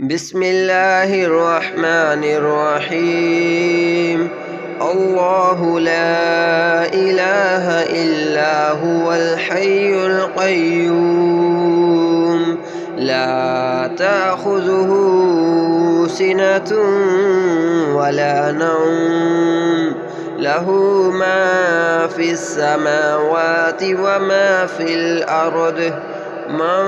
بسم الله الرحمن الرحيم. الله لا إله إلا هو الحي القيوم لا تأخذه سنة ولا نوم له ما في السماوات وما في الأرض من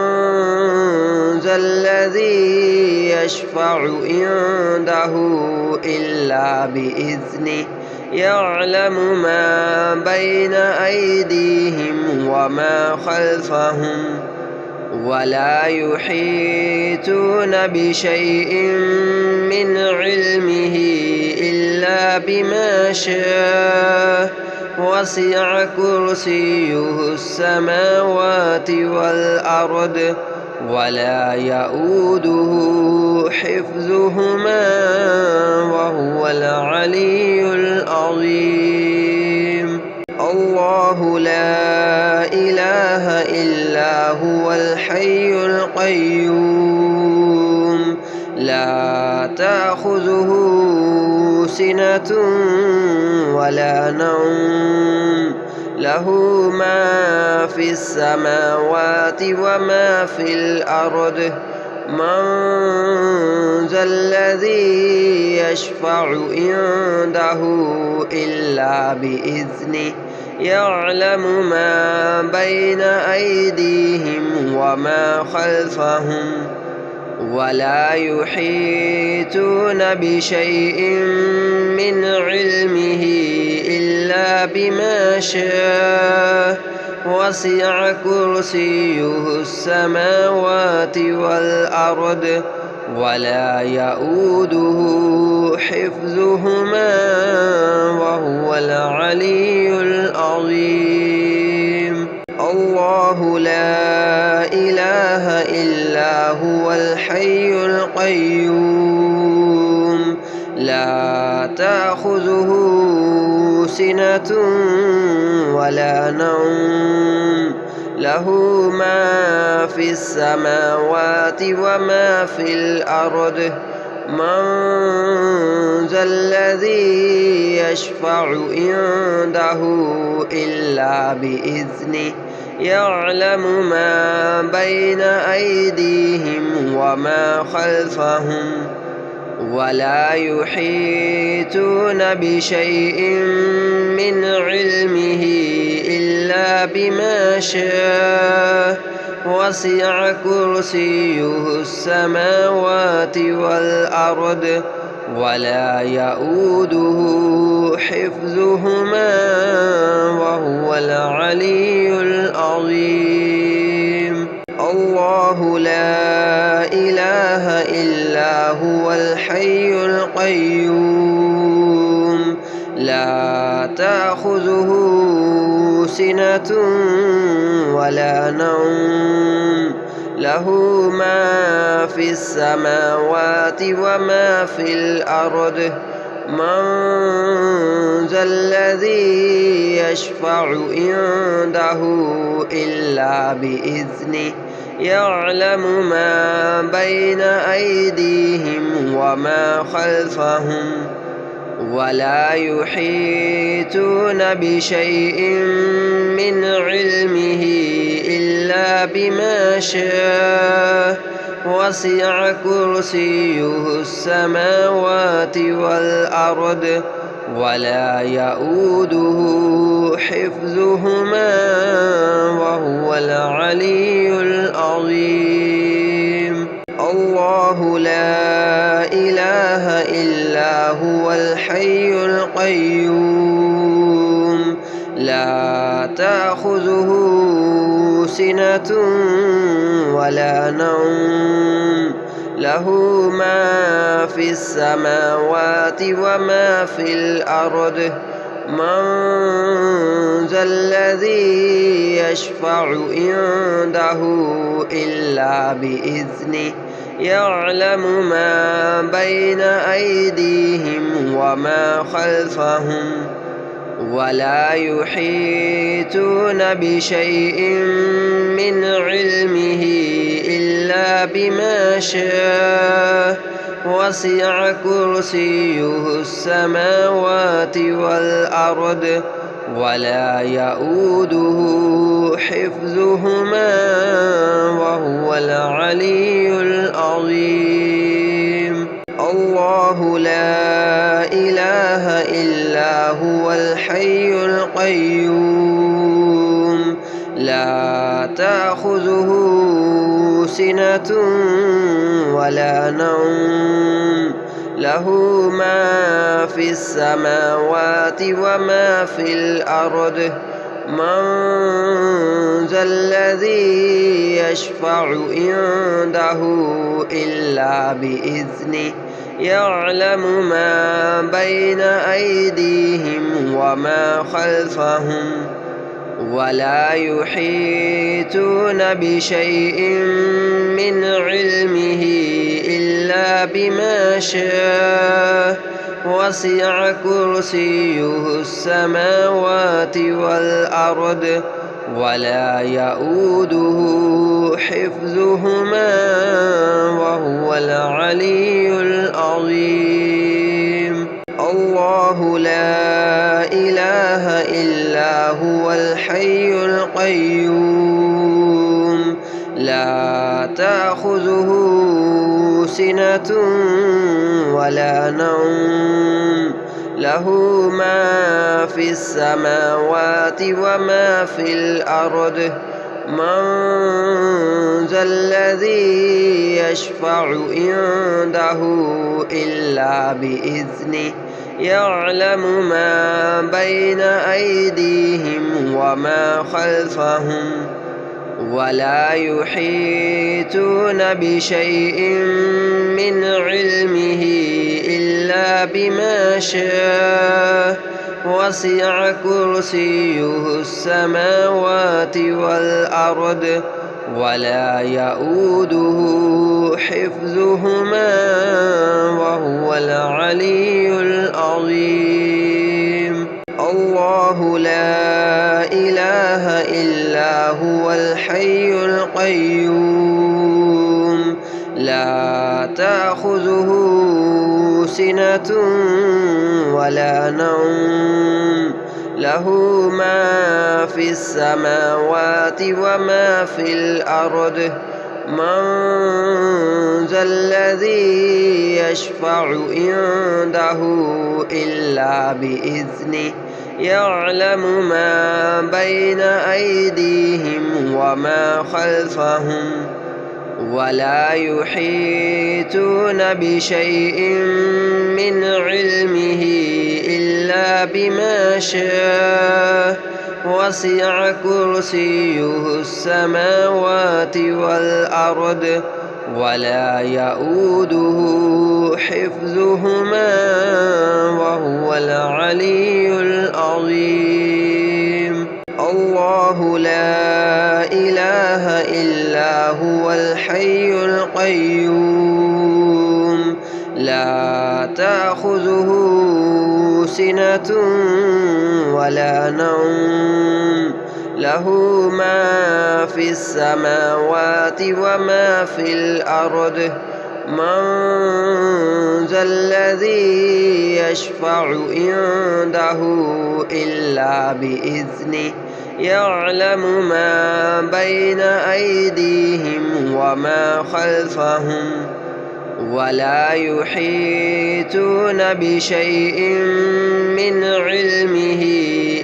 ذا الذي يشفع عنده إلا بإذنه يعلم ما بين أيديهم وما خلفهم ولا يحيطون بشيء من علمه إلا بما شاء وسع كرسيه السماوات والأرض ولا يؤوده حفظهما وهو العلي العظيم. الله لا إله إلا هو الحي القيوم لا تأخذه سنة ولا نوم له ما في السماوات وما في الأرض من ذا الذي يشفع عنده إلا بإذنه يعلم ما بين أيديهم وما خلفهم ولا يحيطون بشيء من علمه إلا بما شاء وسع كرسيه السماوات والأرض ولا يؤوده حفظهما وهو العلي العظيم. الله لا إله إلا هو الحي القيوم لا تأخذه سنة ولا نوم له ما في السماوات وما في الأرض من ذا الذي يشفع عنده إلا بإذنه يعلم ما بين أيديهم وما خلفهم ولا يحيطون بشيء من علمه إلا بما شاء وسع كرسيه السماوات والأرض ولا يؤوده حفظهما وهو العلي العظيم. الله لا إله إلا هو الحي القيوم لا تأخذه سنة ولا نوم له ما في السماوات وما في الأرض من ذا الذي يشفع عنده إلا بإذنه يعلم ما بين أيديهم وما خلفهم ولا يحيطون بشيء من علمه إلا بما شاء وسع كرسيه السماوات والأرض ولا يؤوده حفظهما وهو العلي العظيم. الله لا إله إلا هو الحي القيوم لا تأخذه سنة ولا نوم له ما في السماوات وما في الأرض من ذا الذي يشفع عنده إلا بإذنه يعلم ما بين أيديهم وما خلفهم ولا يحيطون بشيء من علمه إلا بما شاء وسع كرسيه السماوات والأرض ولا يؤوده حفظهما وهو العلي العظيم. الله لا إله إلا هو الحي القيوم لا تأخذه سنة ولا نوم له ما في السماوات وما في الأرض من ذا الذي يشفع عنده إلا بإذنه يعلم ما بين أيديهم وما خلفهم ولا يحيطون بشيء من علمه إلا بما شاء وسع كرسيه السماوات والأرض ولا يؤوده حفظهما وهو العلي العظيم. الله لا إله إلا هو الحي القيوم لا تأخذه سنة ولا نوم له ما في السماوات وما في الأرض من ذا الذي يشفع عنده إلا بإذنه يعلم ما بين أيديهم وما خلفهم ولا يحيطون بشيء من علمه إلا بما شاء وسع كرسيه السماوات والأرض ولا يؤوده حفظهما وهو العلي العظيم. الله لا إله إلا هو الحي القيوم لا تأخذه سنة ولا نوم له ما في السماوات وما في الأرض من ذا الذي يشفع عنده إلا بإذنه يعلم ما بين أيديهم وما خلفهم ولا يحيطون بشيء من علمه إلا بما شاء وسع كرسيه السماوات والأرض ولا يؤوده حفظهما وهو العلي العظيم. الله لا إله إلا هو الحي القيوم لا تأخذه سنة ولا نوم له ما في السماوات وما في الأرض من ذا الذي يشفع عنده إلا بإذنه يعلم ما بين أيديهم وما خلفهم ولا يحيطون بشيء من علمه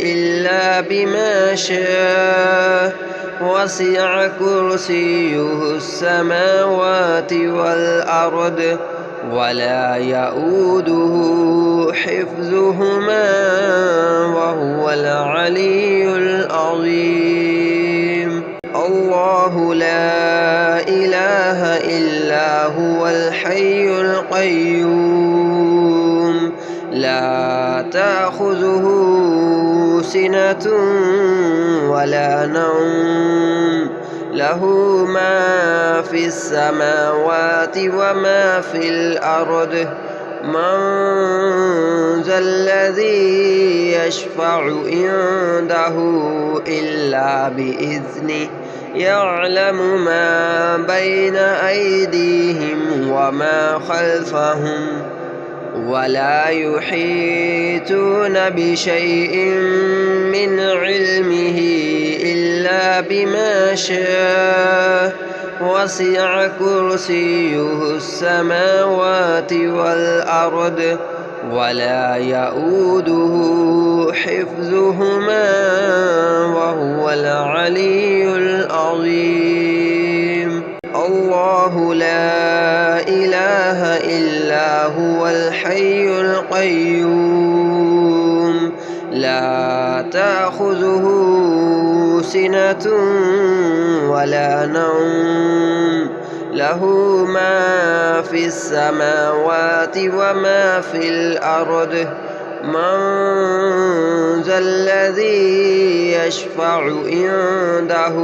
إلا بما شاء وسع كرسيه السماوات والأرض ولا يؤوده حفظهما وهو العلي العظيم. الله لا إله إلا هو الحي القيوم لا تأخذه سنة ولا نوم له ما في السماوات وما في الأرض من ذا الذي يشفع عنده إلا بإذنه يعلم ما بين أيديهم وما خلفهم ولا يحيطون بشيء من علمه إلا بما شاء وسع كرسيه السماوات والأرض ولا يؤوده حفظهما وهو العلي العظيم. الله لا إله إلا هو الحي القيوم لا تأخذه سنة ولا نوم له ما في السماوات وما في الأرض من ذا الذي يشفع عنده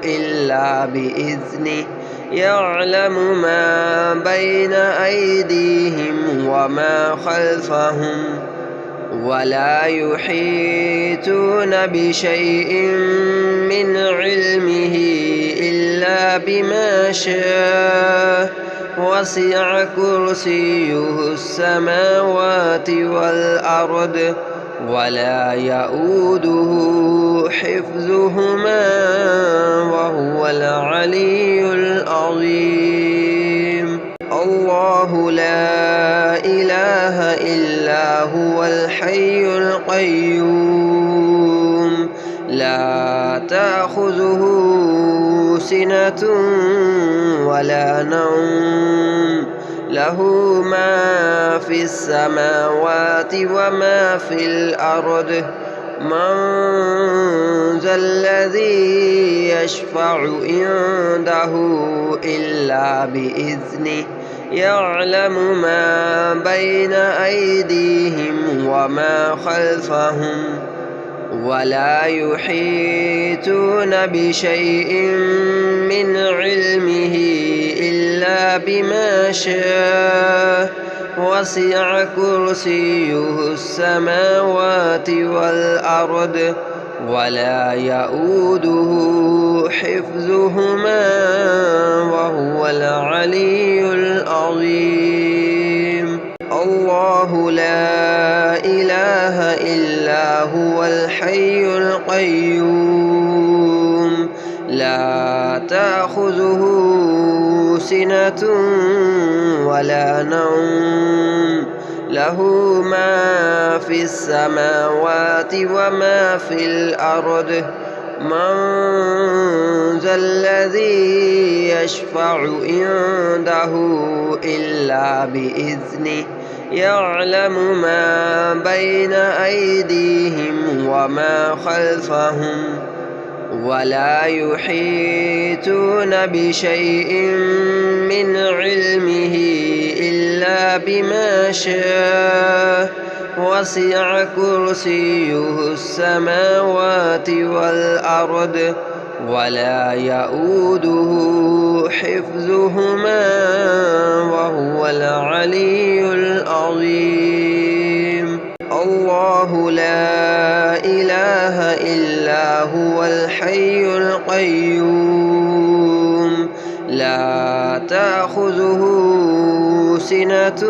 إلا بإذنه يعلم ما بين أيديهم وما خلفهم ولا يحيطون بشيء من علمه إلا بما شاء وسع كرسيه السماوات والأرض ولا يؤوده حفظهما وهو العلي العظيم. الله لا إله إلا هو الحي القيوم لا تأخذه سنة ولا نوم له ما في السماوات وما في الأرض من ذا الذي يشفع عنده إلا بإذنه يعلم ما بين أيديهم وما خلفهم ولا يحيطون بشيء من علمه إلا بما شاء وسع كرسيه السماوات والأرض ولا يؤوده حفظهما وهو العلي العظيم. الله لا إله إلا هو الحي القيوم لا تأخذه سنة ولا نوم له ما في السماوات وما في الأرض من ذا الذي يشفع عنده إلا بإذنه يعلم ما بين أيديهم وما خلفهم ولا يحيطون بشيء من علمه إلا بما شاء وسع كرسيه السماوات والأرض ولا يؤوده حفظهما وهو العلي العظيم. الله لا إله إلا هو الحي القيوم لا تأخذه سنة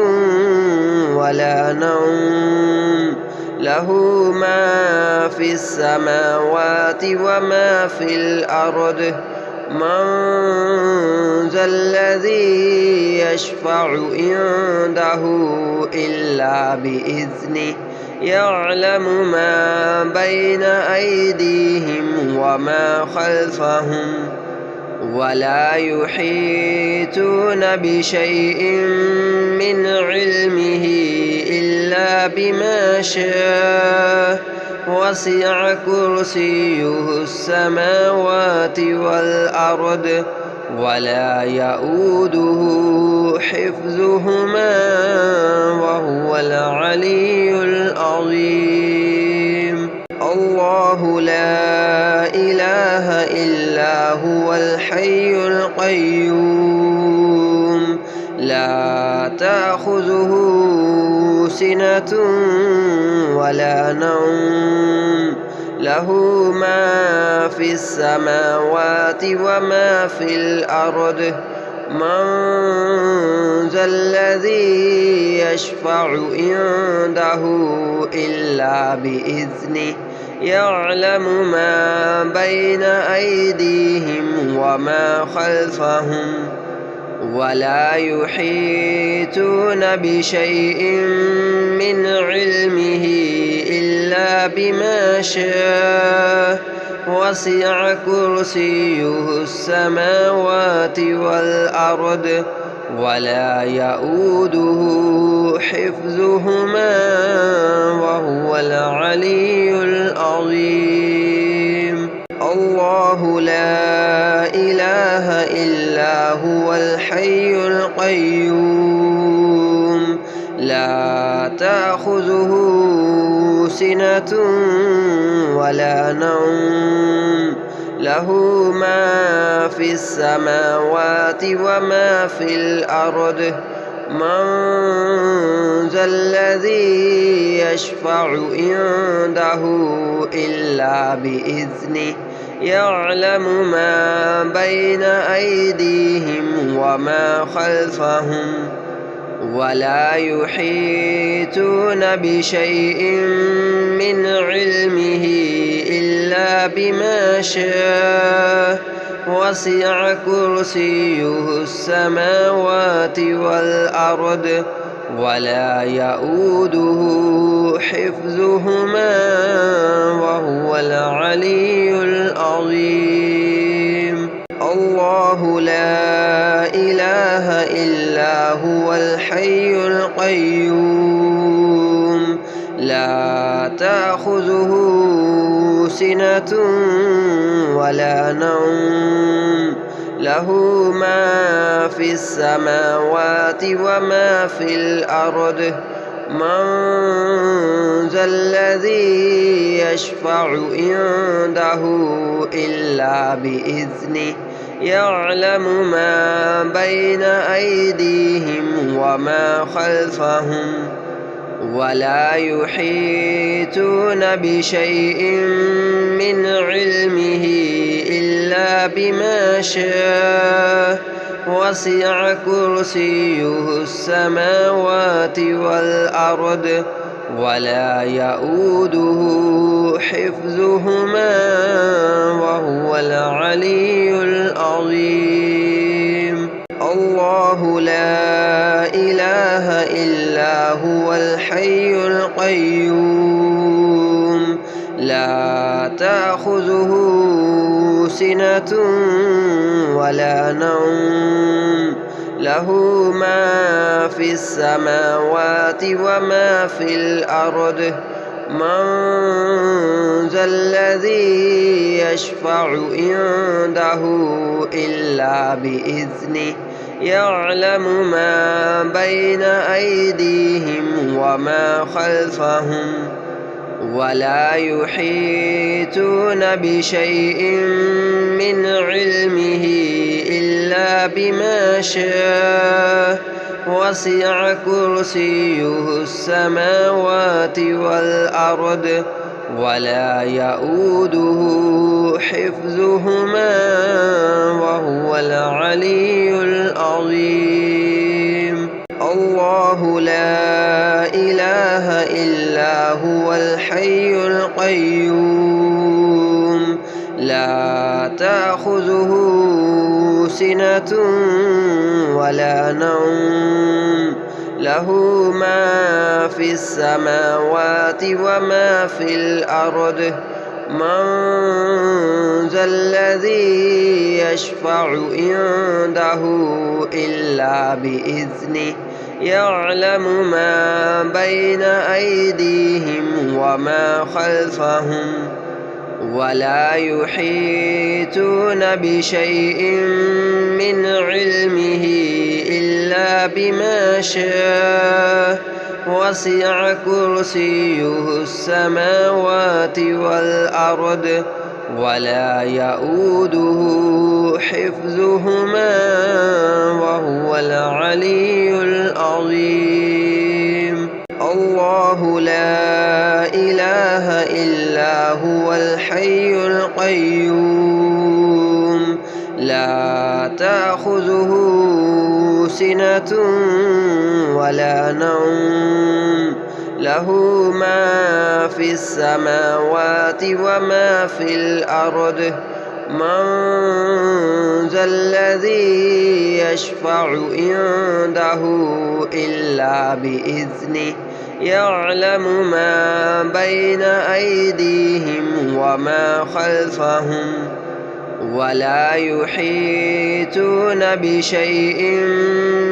ولا نوم له ما في السماوات وما في الأرض من ذا الذي يشفع عنده إلا بإذنه يعلم ما بين أيديهم وما خلفهم ولا يحيطون بشيء من علمه إلا بما شاء وسع كرسيه السماوات والأرض ولا يؤوده حفظهما وهو العلي العظيم. الله لا إله إلا هو الحي القيوم لا تأخذه سنة ولا نوم له ما في السماوات وما في الأرض من ذا الذي يشفع عنده إلا بإذنه يعلم ما بين أيديهم وما خلفهم ولا يحيطون بشيء من علمه إلا بما شاء وسع كرسيه السماوات والأرض ولا يؤوده حفظهما وهو العلي العظيم. الله لا إله إلا هو الحي القيوم لا تأخذه سنة ولا نوم له ما في السماوات وما في الأرض من ذا الذي يشفع عنده إلا بإذنه يعلم ما بين أيديهم وما خلفهم ولا يحيطون بشيء من علمه إلا بما شاء وسع كرسيه السماوات والأرض ولا يؤوده حفظهما وهو العلي العظيم. الله لا إله إلا هو الحي القيوم لا تأخذه سنة ولا نوم له ما في السماوات وما في الأرض من ذا الذي يشفع عنده إلا بإذنه يعلم ما بين أيديهم وما خلفهم ولا يحيطون بشيء من علمه إلا بما شاء وسع كرسيه السماوات والأرض ولا يؤوده حفظهما وهو العلي العظيم. الله لا إله إلا هو الحي القيوم لا تأخذه سنة ولا نوم له ما في السماوات وما في الأرض من ذا الذي يشفع عنده إلا بإذنه يعلم ما بين أيديهم وما خلفهم ولا يحيطون بشيء من علمه إلا بما شاء وسع كرسيه السماوات والأرض ولا يؤوده حفظهما وهو العلي العظيم. الله لا إله إلا هو الحي القيوم لا تأخذه سنة ولا نوم له ما في السماوات وما في الأرض من ذا الذي يشفع عنده إلا بإذنه يعلم ما بين أيديهم وما خلفهم ولا يحيطون بشيء من علمه إلا بما شاء وسع كرسيه السماوات والأرض ولا يؤوده حفظهما وهو العلي العظيم. الله لا إله إلا هو القيوم لا تأخذه سنة ولا نوم له ما في السماوات وما في الأرض من ذا الذي يشفع عنده إلا بإذنه يعلم ما بين أيديهم وما خلفهم ولا يحيطون بشيء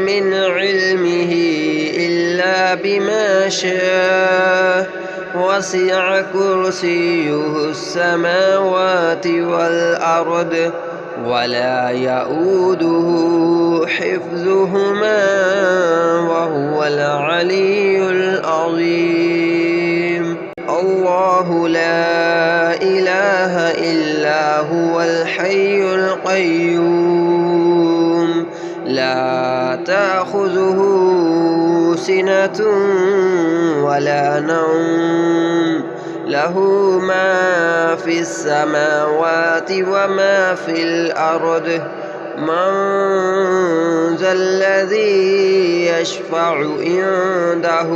من علمه إلا بما شاء وسع كرسيه السماوات والأرض ولا يؤوده حفظهما وهو العلي العظيم الله لا إله إلا هو الحي القيوم لا تأخذه سنة ولا نوم له ما في السماوات وما في الأرض من ذا الذي يشفع عنده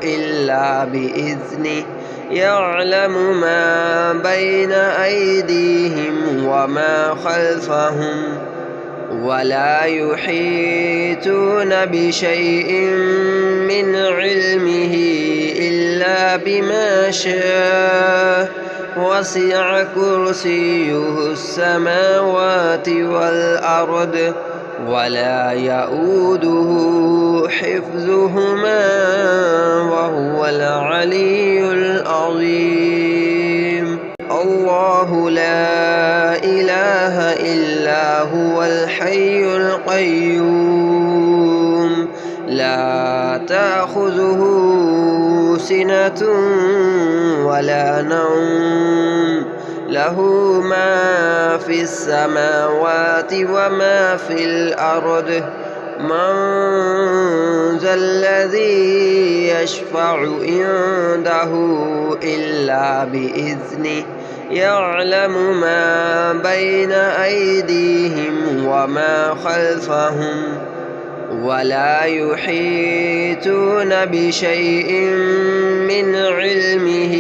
إلا بإذنه يعلم ما بين أيديهم وما خلفهم ولا يحيطون بشيء من علمه إلا بما شاء وسع كرسيه السماوات والأرض ولا يؤوده حفظهما وهو العلي العظيم الله لا إله إلا هو الحي القيوم لا تأخذه سنة ولا نوم له ما في السماوات وما في الأرض من ذا الذي يشفع عنده إلا بإذنه يعلم ما بين أيديهم وما خلفهم ولا يحيطون بشيء من علمه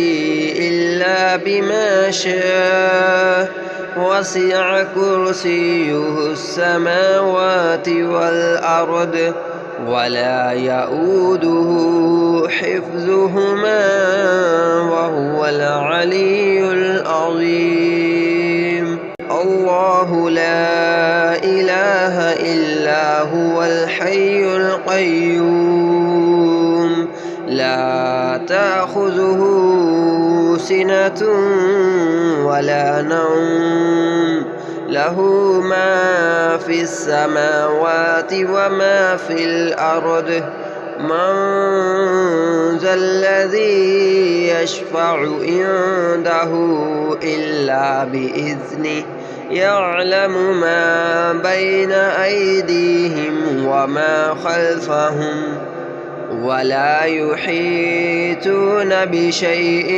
إلا بما شاء وسع كرسيه السماوات والأرض ولا يؤوده حفظهما وهو العلي العظيم الله لا إله إلا هو الحي القيوم لا تأخذه سنة ولا نوم له ما في السماوات وما في الأرض من ذا الذي يشفع عنده إلا بإذنه يعلم ما بين أيديهم وما خلفهم ولا يحيطون بشيء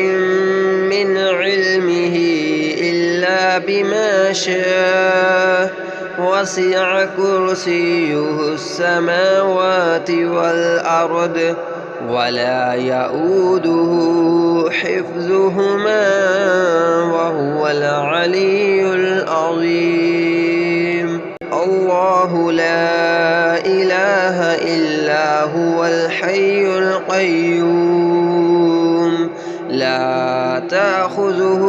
من علمه إلا بما شاء وسع كرسيه السماوات والأرض ولا يؤوده حفظهما وهو العلي العظيم الله لا إله إلا هو الحي القيوم لا تأخذه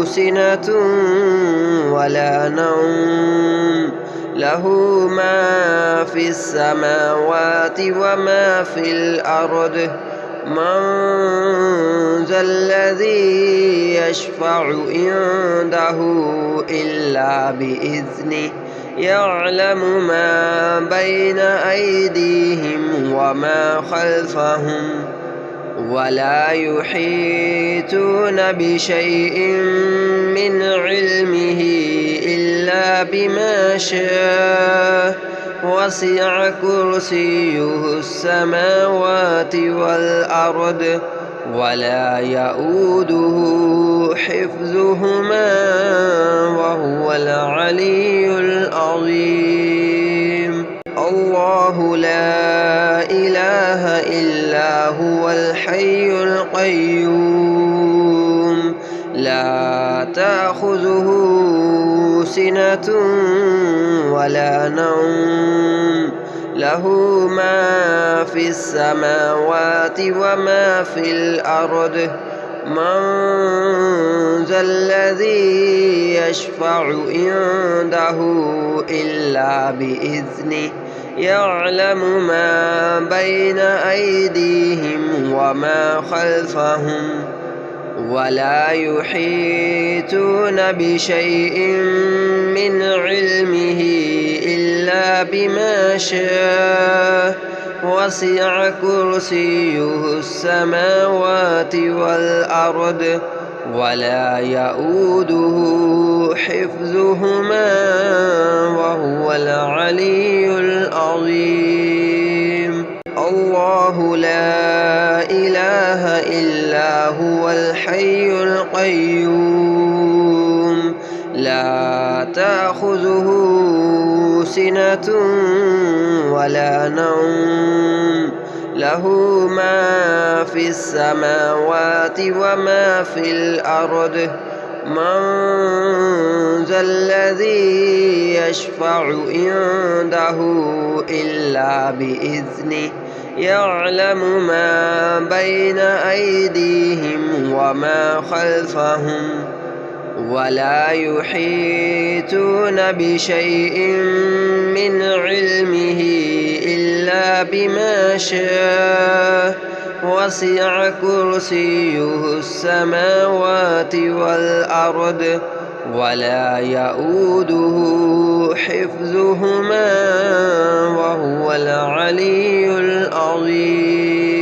سنة ولا نوم له ما في السماوات وما في الأرض من ذا الذي يشفع عنده إلا بإذنه يعلم ما بين أيديهم وما خلفهم ولا يحيطون بشيء من علمه إلا بما شاء وسع كرسيه السماوات والأرض ولا يؤوده حفظهما وهو العلي العظيم. الله لا إله إلا هو الحي القيوم لا تأخذه سنة ولا نوم له ما في السماوات وما في الأرض من ذا الذي يشفع عنده إلا بإذنه يعلم ما بين أيديهم وما خلفهم ولا يحيطون بشيء من علمه إلا بما شاء وسع كرسيه السماوات والأرض ولا يؤوده حفظهما وهو العلي العظيم. الله لا إله إلا هو الحي القيوم لا تأخذه سنة ولا نوم له ما في السماوات وما في الأرض من ذا الذي يشفع عنده إلا بإذنه يعلم ما بين أيديهم وما خلفهم ولا يحيطون بشيء من علمه إلا بما شاء وسع كرسيه السماوات والأرض ولا يؤوده حفظهما وهو العلي العظيم.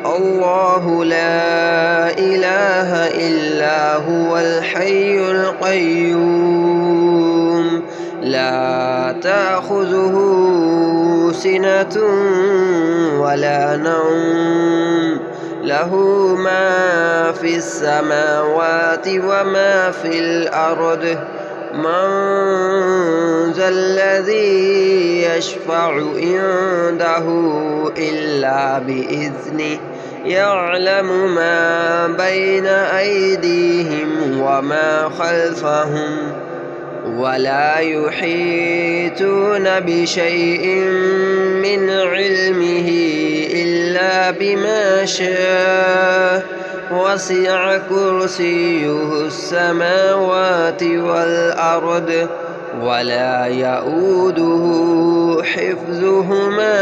الله لا إله إلا هو الحي القيوم لا تأخذه سنة ولا نوم له ما في السماوات وما في الأرض من ذا الذي يشفع عنده إلا بإذنه يعلم ما بين أيديهم وما خلفهم ولا يحيطون بشيء من علمه إلا بما شاء وسع كرسيه السماوات والأرض ولا يؤوده حفظهما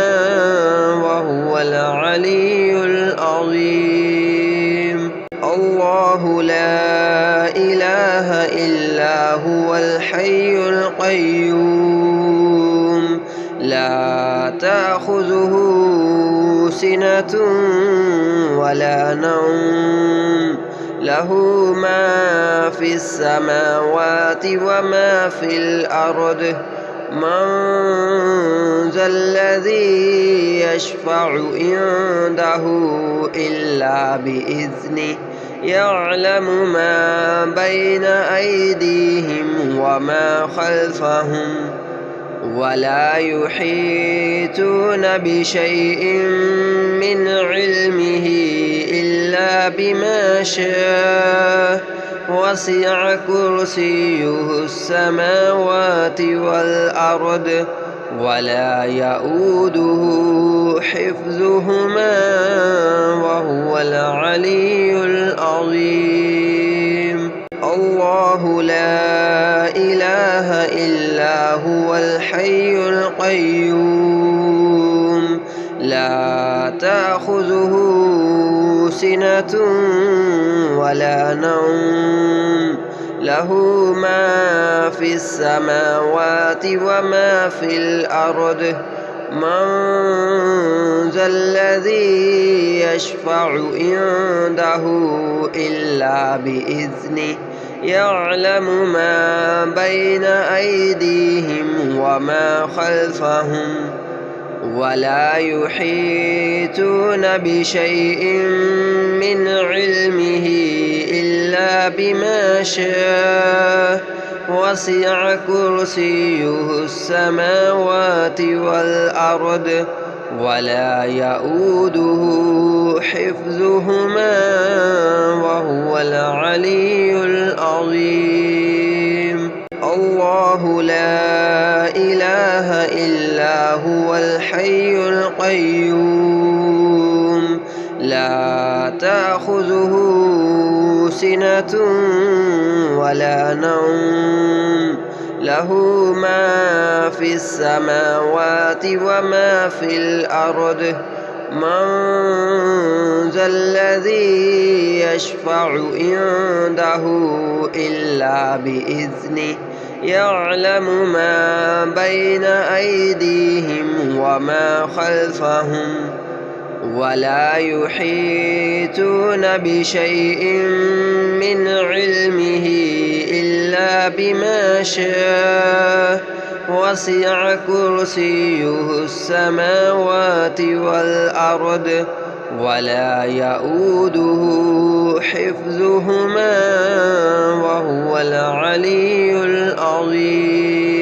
وهو العلي العظيم. الله لا إله إلا هو الحي القيوم لا تأخذه سنة ولا نوم له ما في السماوات وما في الأرض من ذا الذي يشفع عنده إلا بإذنه يعلم ما بين أيديهم وما خلفهم ولا يحيطون بشيء من علمه إلا بما شاء وسع كرسيه السماوات والأرض ولا يؤوده حفظهما وهو العلي العظيم. الله لا إله إلا هو الحي القيوم لا تأخذه سنة ولا نوم له ما في السماوات وما في الأرض من ذا الذي يشفع عنده إلا بإذنه يعلم ما بين أيديهم وما خلفهم ولا يحيطون بشيء من علمه إلا بما شاء وسع كرسيه السماوات والأرض ولا يؤوده حفظهما وهو العلي العظيم. الله لا إله إلا هو الحي القيوم لا تأخذه سنة ولا نوم له ما في السماوات وما في الأرض من ذا الذي يشفع عنده إلا بإذنه يعلم ما بين أيديهم وما خلفهم ولا يحيطون بشيء من علمه إلا بما شاء وسع كرسيه السماوات والأرض ولا يؤوده حفظهما وهو العلي العظيم.